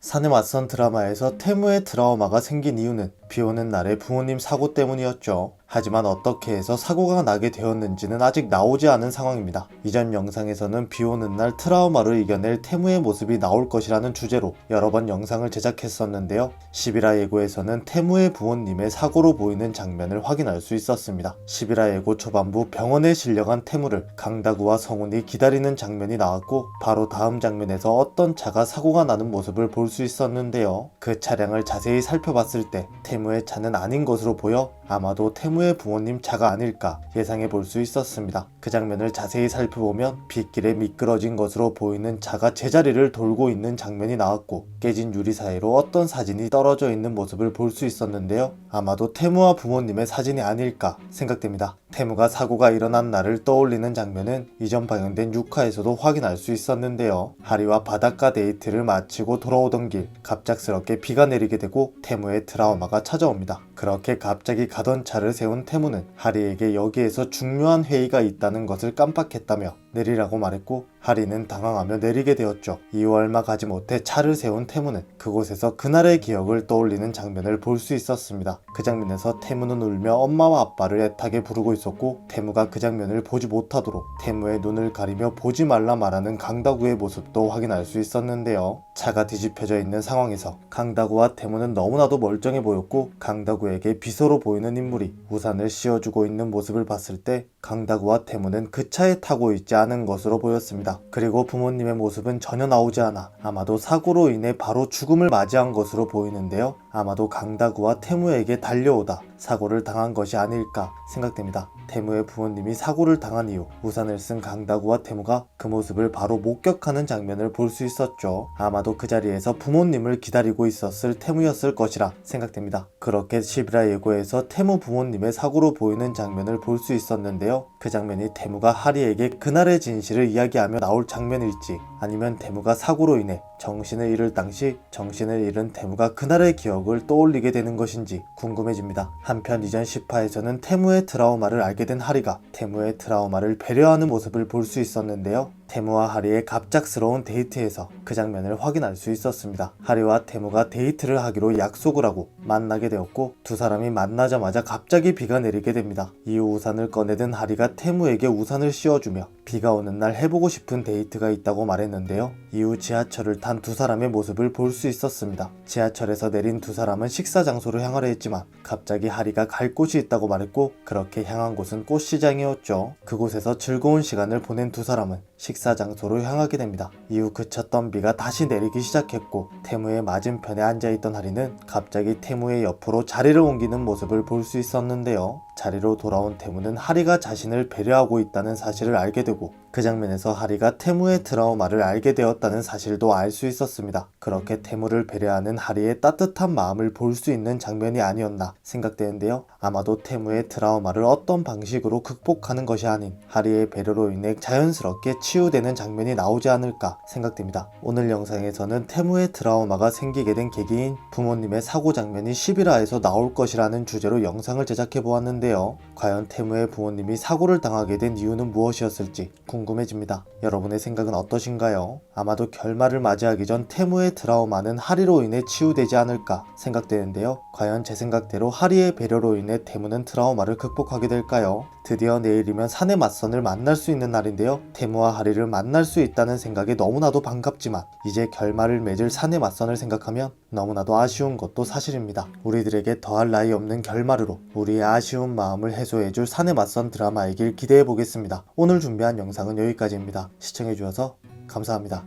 사내 맞선 드라마에서 태무의 트라우마가 생긴 이유는 비오는 날의 부모님 사고 때문이었죠. 하지만 어떻게 해서 사고가 나게 되었는지는 아직 나오지 않은 상황입니다. 이전 영상에서는 비오는 날 트라우마를 이겨낼 태무의 모습이 나올 것이라는 주제로 여러 번 영상을 제작했었는데요. 11화 예고에서는 태무의 부모님의 사고로 보이는 장면을 확인할 수 있었습니다. 11화 예고 초반부 병원에 실려간 태무를 강다구와 성훈이 기다리는 장면이 나왔고, 바로 다음 장면에서 어떤 차가 사고가 나는 모습을 볼 수 있었는데요. 그 차량을 자세히 살펴봤을 때 태무의 차는 아닌 것으로 보여 아마도 태무의 부모님 차가 아닐까 예상해 볼 수 있었습니다. 그 장면을 자세히 살펴보면 빗길에 미끄러진 것으로 보이는 차가 제자리를 돌고 있는 장면이 나왔고, 깨진 유리 사이로 어떤 사진이 떨어져 있는 모습을 볼 수 있었는데요. 아마도 태무와 부모님의 사진이 아닐까 생각됩니다. 태무가 사고가 일어난 날을 떠올리는 장면은 이전 방영된 6화에서도 확인할 수 있었는데요. 하리와 바닷가 데이트를 마치고 돌아오던 길, 갑작스럽게 비가 내리게 되고 태무의 트라우마가 찾아옵니다. 그렇게 갑자기 가던 차를 세운 태무는 하리에게 여기에서 중요한 회의가 있다는 것을 깜빡했다며 내리라고 말했고, 하리는 당황하며 내리게 되었죠. 이후 얼마 가지 못해 차를 세운 태무는 그곳에서 그날의 기억을 떠올리는 장면을 볼 수 있었습니다. 그 장면에서 태무는 울며 엄마와 아빠를 애타게 부르고 있었고, 태무가 그 장면을 보지 못하도록 태무의 눈을 가리며 보지 말라 말하는 강다구의 모습도 확인할 수 있었는데요. 차가 뒤집혀져 있는 상황에서 강다구와 태무는 너무나도 멀쩡해 보였고, 강다구에게 비서로 보이는 인물이 우산을 씌워주고 있는 모습을 봤을 때 강다구와 태무는 그 차에 타고 있지 않은 것으로 보였습니다. 그리고 부모님의 모습은 전혀 나오지 않아 아마도 사고로 인해 바로 죽음을 맞이한 것으로 보이는데요. 아마도 강다구와 태무에게 달려오다 사고를 당한 것이 아닐까 생각됩니다. 태무의 부모님이 사고를 당한 이후 우산을 쓴 강다구와 태무가 그 모습을 바로 목격하는 장면을 볼 수 있었죠. 아마도 그 자리에서 부모님을 기다리고 있었을 태무였을 것이라 생각됩니다. 그렇게 11화 예고에서 태무 부모님의 사고로 보이는 장면을 볼 수 있었는데요. 그 장면이 태무가 하리에게 그날의 진실을 이야기하며 나올 장면일지, 아니면 태무가 사고로 인해 정신을 잃을 당시 정신을 잃은 태무가 그날의 기억을 떠올리게 되는 것인지 궁금해집니다. 한편 이전 10화에서는 태무의 트라우마를 알게 된 하리가 태무의 트라우마를 배려하는 모습을 볼 수 있었는데요. 태무와 하리의 갑작스러운 데이트에서 그 장면을 확인할 수 있었습니다. 하리와 태무가 데이트를 하기로 약속을 하고 만나게 되었고, 두 사람이 만나자마자 갑자기 비가 내리게 됩니다. 이후 우산을 꺼내든 하리가 태무에게 우산을 씌워주며 비가 오는 날 해보고 싶은 데이트가 있다고 말했는데요. 이후 지하철을 탄 두 사람의 모습을 볼 수 있었습니다. 지하철에서 내린 두 사람은 식사 장소로 향하려 했지만 갑자기 하리가 갈 곳이 있다고 말했고, 그렇게 향한 곳은 꽃시장이었죠. 그곳에서 즐거운 시간을 보낸 두 사람은 식사 장소로 향하게 됩니다. 이후 그쳤던 비가 다시 내리기 시작했고, 태무의 맞은편에 앉아있던 하리는 갑자기 태무의 옆으로 자리를 옮기는 모습을 볼 수 있었는데요. 자리로 돌아온 태무는 하리가 자신을 배려하고 있다는 사실을 알게 되고, 그 장면에서 하리가 태무의 트라우마를 알게 되었다는 사실도 알 수 있었습니다. 그렇게 태무를 배려하는 하리의 따뜻한 마음을 볼 수 있는 장면이 아니었나 생각되는데요. 아마도 태무의 트라우마를 어떤 방식으로 극복하는 것이 아닌 하리의 배려로 인해 자연스럽게 치유되는 장면이 나오지 않을까 생각됩니다. 오늘 영상에서는 태무의 트라우마가 생기게 된 계기인 부모님의 사고 장면이 11화에서 나올 것이라는 주제로 영상을 제작해 보았는데요. 과연 태무의 부모님이 사고를 당하게 된 이유는 무엇이었을지 궁금해집니다. 여러분의 생각은 어떠신가요? 아마도 결말을 맞이하기 전 태무의 트라우마는 하리로 인해 치유되지 않을까 생각되는데요. 과연 제 생각대로 하리의 배려로 인해 태무는 트라우마를 극복하게 될까요? 드디어 내일이면 사내 맞선을 만날 수 있는 날인데요. 태무와 하리를 만날 수 있다는 생각에 너무나도 반갑지만, 이제 결말을 맺을 사내 맞선을 생각하면 너무나도 아쉬운 것도 사실입니다. 우리들에게 더할 나위 없는 결말으로 우리의 아쉬운 마음을 해소해줄 사내 맞선 드라마이길 기대해보겠습니다. 오늘 준비한 영상은 여기까지입니다. 시청해주셔서 감사합니다.